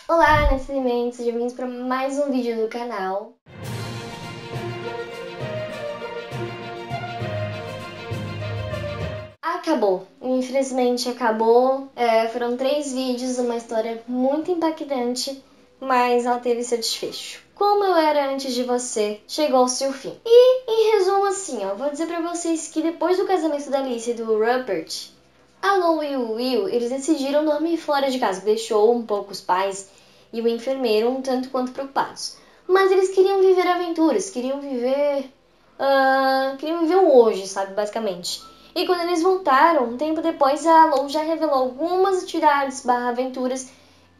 Olá, nascimentos, sejam bem-vindos para mais um vídeo do canal. Acabou, infelizmente acabou. Foram 3 vídeos, uma história muito impactante, mas ela teve seu desfecho. Como eu era antes de você, chegou-se o fim. E, em resumo assim, vou dizer pra vocês que depois do casamento da Alice e do Rupert, a Lou e o Will, eles decidiram dormir fora de casa, deixou um pouco os pais e o enfermeiro um tanto quanto preocupados. Mas eles queriam viver aventuras, queriam viver o hoje, sabe, basicamente. E quando eles voltaram, um tempo depois, a Lou já revelou algumas atividades / aventuras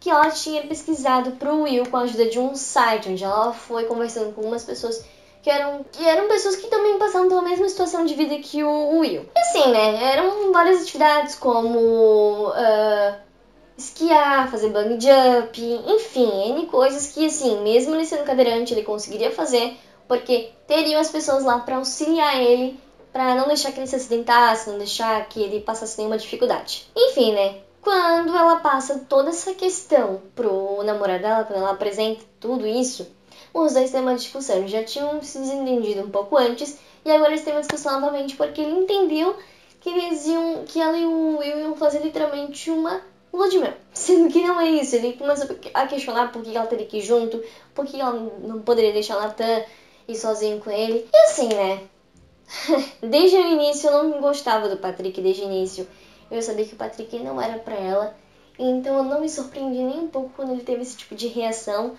que ela tinha pesquisado pro Will com a ajuda de um site, onde ela foi conversando com algumas pessoas que eram pessoas que também passavam pela mesma situação de vida que o Will. E assim, né, eram várias atividades como esquiar, fazer bungee jump, enfim, N coisas que, assim, mesmo ele sendo cadeirante, ele conseguiria fazer, porque teriam as pessoas lá para auxiliar ele, para não deixar que ele se acidentasse, não deixar que ele passasse nenhuma dificuldade. Enfim, né, quando ela passa toda essa questão pro namorado dela, quando ela apresenta tudo isso, os dois têm uma discussão. Eles já tinham se desentendido um pouco antes, e agora eles têm uma discussão novamente, porque ele entendeu que ela e o Will iam fazer literalmente uma lua de mel. Sendo que não é isso. Ele começou a questionar por que ela teria que ir junto, por que ela não poderia deixar o Nathan ir sozinho com ele. E assim, né? Desde o início eu não gostava do Patrick, desde o início. Eu sabia que o Patrick não era pra ela. Então eu não me surpreendi nem um pouco quando ele teve esse tipo de reação.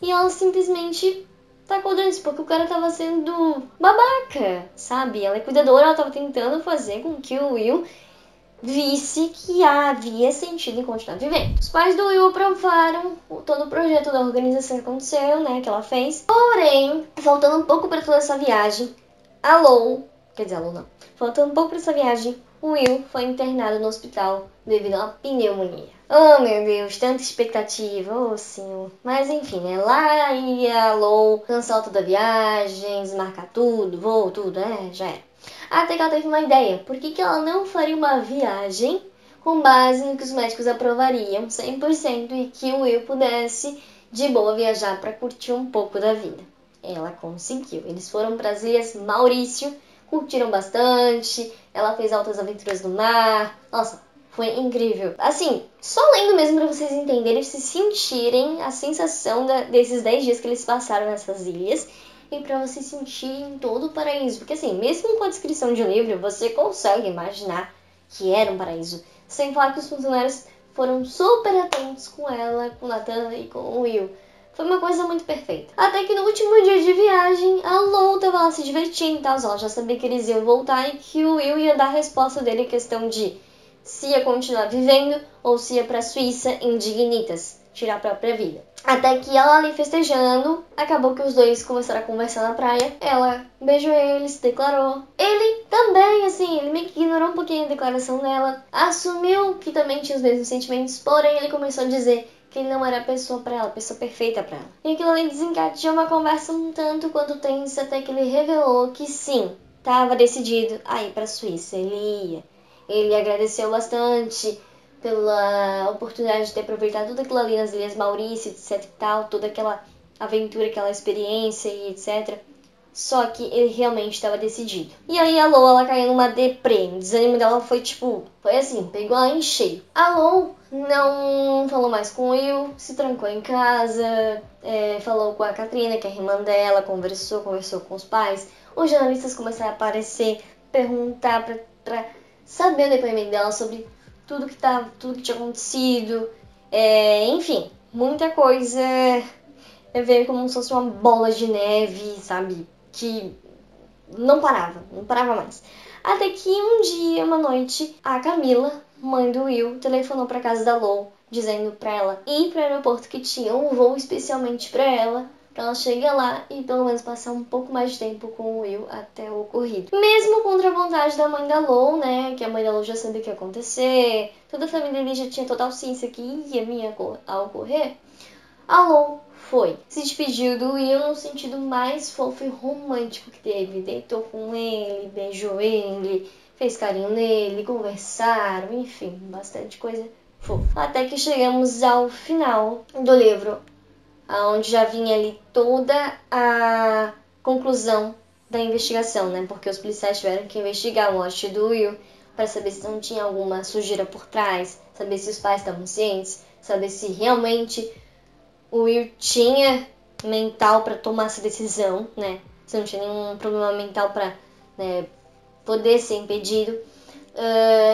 E ela simplesmente tacou dane-se, porque o cara tava sendo babaca, sabe? Ela é cuidadora, ela tava tentando fazer com que o Will visse que havia sentido em continuar vivendo. Os pais do Will aprovaram todo o projeto da organização que aconteceu, né, que ela fez. Porém, faltando um pouco para toda essa viagem, a Lou não. Faltando um pouco para essa viagem, o Will foi internado no hospital devido a uma pneumonia. Oh, meu Deus, tanta expectativa, oh, senhor. Mas enfim, né, lá ia a Lou cancelar toda a viagem, desmarcar tudo, voo, tudo, já era. Até que ela teve uma ideia. Por que ela não faria uma viagem com base no que os médicos aprovariam 100% e que o Will pudesse de boa viajar para curtir um pouco da vida? Ela conseguiu. Eles foram para as Ilhas Maurício, curtiram bastante, ela fez altas aventuras no mar. Nossa, foi incrível. Assim, só lendo mesmo para vocês entenderem, se sentirem a sensação desses 10 dias que eles passaram nessas ilhas e para você sentir em todo o paraíso. Porque assim, mesmo com a descrição de um livro, você consegue imaginar que era um paraíso. Sem falar que os funcionários foram super atentos com ela, com Nathan e com o Will. Foi uma coisa muito perfeita. Até que no último dia de viagem, a Lou tava lá se divertindo e tal. Ela já sabia que eles iam voltar e que o Will ia dar a resposta dele em questão de se ia continuar vivendo ou se ia pra Suíça em Dignitas, tirar a própria vida. Até que ela ali festejando, acabou que os dois começaram a conversar na praia. Ela beijou ele, se declarou. Ele também, assim, ele meio que ignorou um pouquinho a declaração dela. Assumiu que também tinha os mesmos sentimentos, porém ele começou a dizer que ele não era a pessoa pra ela, a pessoa perfeita pra ela. E aquilo ali desencadeou uma conversa um tanto quanto tensa, até que ele revelou que sim, estava decidido a ir pra Suíça. Ele ia. Ele agradeceu bastante pela oportunidade de ter aproveitado tudo aquilo ali nas Ilhas Maurício, etc e tal, toda aquela aventura, aquela experiência e etc. Só que ele realmente estava decidido. E aí a Lou, ela caiu numa deprê. O desânimo dela foi foi assim, pegou ela em cheio. A Lou não falou mais com o Will, se trancou em casa, falou com a Katrina, que é a irmã dela, conversou com os pais. Os jornalistas começaram a aparecer, perguntar pra saber o depoimento dela sobre tudo que tinha acontecido. Enfim, muita coisa veio como se fosse uma bola de neve, sabe? Que não parava mais. Até que um dia, uma noite, a Camila, mãe do Will, telefonou pra casa da Lou, dizendo pra ela ir pro aeroporto que tinha um voo especialmente pra ela chegar lá e pelo menos passar um pouco mais de tempo com o Will até o ocorrido. Mesmo contra a vontade da mãe da Lou, né, que a mãe da Lou já sabia o que ia acontecer, toda a família dele já tinha total ciência que ia vir a ocorrer, a Lou foi. Se despediu do Will no sentido mais fofo e romântico que teve. Deitou com ele, beijou ele, fez carinho nele, conversaram, enfim, bastante coisa Até que chegamos ao final do livro, onde já vinha ali toda a conclusão da investigação, né? Porque os policiais tiveram que investigar a morte do Will para saber se não tinha alguma sujeira por trás, saber se os pais estavam cientes, saber se realmente o Will tinha mental para tomar essa decisão, né? Se não tinha nenhum problema mental para, né, poder ser impedido.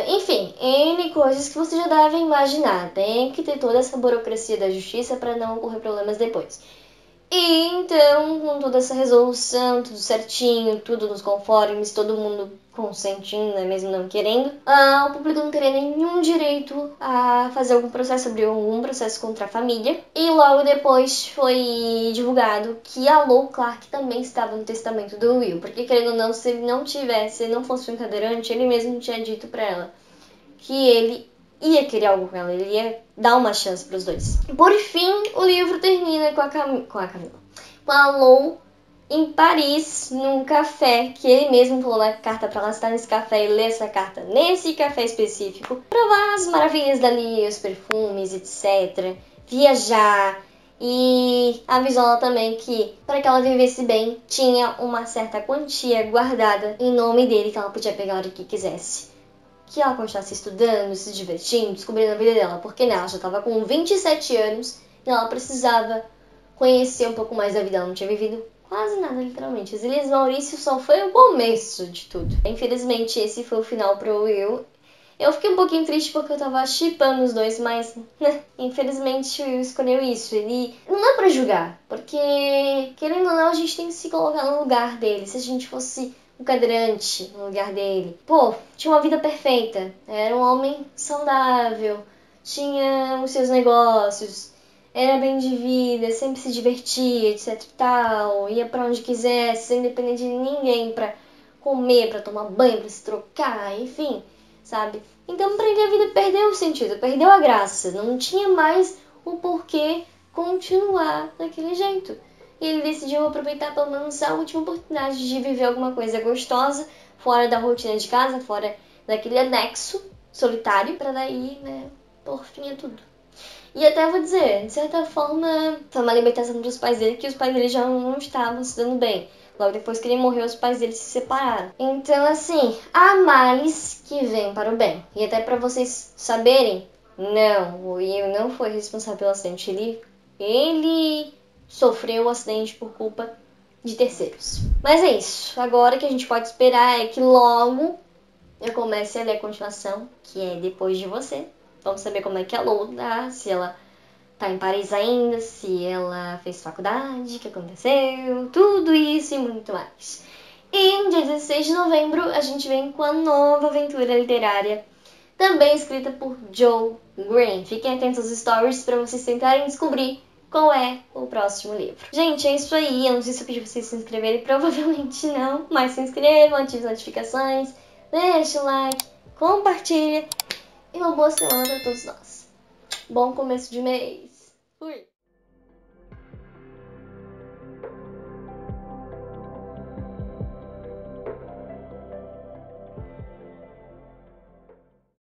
Enfim, N coisas que você já deve imaginar. Tem que ter toda essa burocracia da justiça para não ocorrer problemas depois. E então, com toda essa resolução, tudo certinho, tudo nos conformes, todo mundo consentindo, né, mesmo não querendo, o público não teria nenhum direito a fazer algum processo, abrir algum processo contra a família. E logo depois foi divulgado que a Lou Clark também estava no testamento do Will, porque querendo ou não, se ele não tivesse, se ele não fosse um cadeirante, ele mesmo tinha dito pra ela que ele ia querer algo com ela, ele ia dar uma chance pros dois. Por fim, o livro termina com a Lou em Paris, num café, que ele mesmo falou na carta pra ela estar nesse café e ler essa carta nesse café específico, provar as maravilhas dali, os perfumes, etc, viajar, e avisou ela também que, para que ela vivesse bem, tinha uma certa quantia guardada em nome dele que ela podia pegar a hora que quisesse. Que ela continuasse estudando, se divertindo, descobrindo a vida dela, porque ela já estava com 27 anos e ela precisava conhecer um pouco mais da vida. Ela não tinha vivido quase nada, literalmente. As Ilhas Maurício só foi o começo de tudo. Infelizmente, esse foi o final pro Will. Eu fiquei um pouquinho triste porque eu tava shippando os dois, mas, né, infelizmente o Will escolheu isso. Ele não dá pra julgar, porque, querendo ou não, a gente tem que se colocar no lugar dele. Se a gente fosse um cadeirante no lugar dele. Pô, tinha uma vida perfeita. Era um homem saudável, tinha os seus negócios, era bem de vida, sempre se divertia, etc e tal. Ia pra onde quisesse, sem depender de ninguém pra comer, pra tomar banho, pra se trocar, enfim, sabe? Então pra ele a vida perdeu o sentido, perdeu a graça. Não tinha mais o porquê continuar daquele jeito. E ele decidiu aproveitar pelo menos a última oportunidade de viver alguma coisa gostosa, fora da rotina de casa, fora daquele anexo solitário, pra daí, né, por fim a tudo. E até vou dizer, de certa forma, foi uma libertação dos pais dele, que os pais dele já não estavam se dando bem. Logo depois que ele morreu, os pais dele se separaram. Então, assim, há males que vêm para o bem. E até pra vocês saberem, não, o Will não foi responsável pelo acidente. Ele sofreu o acidente por culpa de terceiros. Mas é isso. Agora o que a gente pode esperar é que logo eu comece a ler a continuação, que é Depois de Você. Vamos saber como é que a Lou tá, se ela tá em Paris ainda, se ela fez faculdade, o que aconteceu, tudo isso e muito mais. E no dia 16 de novembro a gente vem com a nova aventura literária, também escrita por Joe Green. Fiquem atentos aos stories para vocês tentarem descobrir qual é o próximo livro. Gente, é isso aí. Eu não sei se eu pedi vocês se inscreverem, provavelmente não, mas se inscrevam, ativem as notificações, deixa o like, compartilha e uma boa semana para todos nós. Bom começo de mês. Fui!